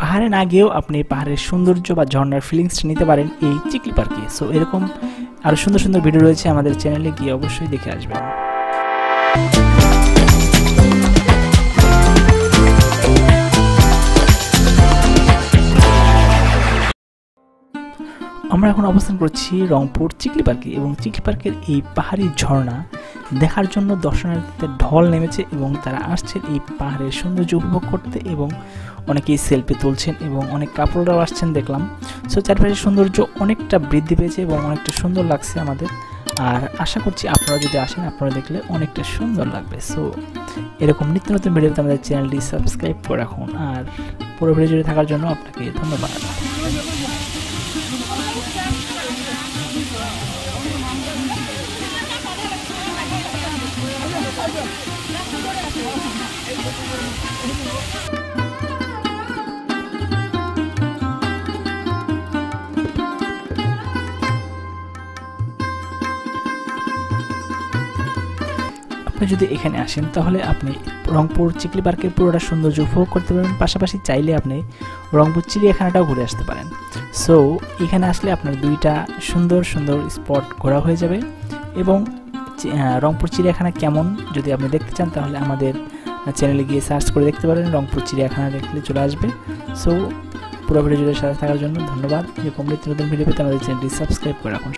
পাহাড়ে না গিয়েও আপনি পাহাড়ের সৌন্দর্য বা ঝর্ণার ফিলিংসটা নিতে পারেন এই চিকলি পার্কে। সো এরকম আরও সুন্দর সুন্দর ভিডিও রয়েছে আমাদের চ্যানেলে, গিয়ে অবশ্যই দেখে আসবেন। আমরা এখন অবস্থান করছি রংপুর চিকলি পার্কে, এবং চিকলি পার্কের এই পাহাড়ি ঝর্ণা দেখার জন্য দর্শনার্থীদের ঢল নেমেছে এবং তারা আসছেন এই পাহাড়ের সৌন্দর্য উপভোগ করতে, এবং অনেকেই সেলফি তুলছেন এবং অনেক কাপড়রাও আসছেন দেখলাম। সো চারপাশের সৌন্দর্য অনেকটা বৃদ্ধি পেয়েছে এবং অনেকটা সুন্দর লাগছে আমাদের। আর আশা করছি আপনারা যদি আসেন আপনারা দেখলে অনেকটা সুন্দর লাগবে। সো এরকম নিত্য নতুন ভিডিওতে আমাদের চ্যানেলটি সাবস্ক্রাইব করে রাখুন। আর পুরো ভিডিও জুড়ে থাকার জন্য আপনাকে ধন্যবাদ। আপনি যদি এখানে আসেন তাহলে আপনি রংপুর চিকলি পার্কের পুরোটা সৌন্দর্য উপভোগ করতে পারবেন, পাশাপাশি চাইলে আপনি রংপুর চিড়িয়াখানাটাও ঘুরে আসতে পারেন। সো এখানে আসলে আপনার দুইটা সুন্দর সুন্দর স্পট ঘোরা হয়ে যাবে। এবং রংপুর চিড়িয়াখানা কেমন যদি আপনি দেখতে চান তাহলে আমাদের চ্যানেলে গিয়ে সার্চ করে দেখতে পারেন, রংপুর চিড়িয়াখানা দেখলে চলে আসবে। সো পুরো ভিডিও জুড়ে সাথে থাকার জন্য ধন্যবাদ। এরকম নিত্য নতুন ভিডিও পেতে আমাদের চ্যানেলটি সাবস্ক্রাইব করে রাখুন।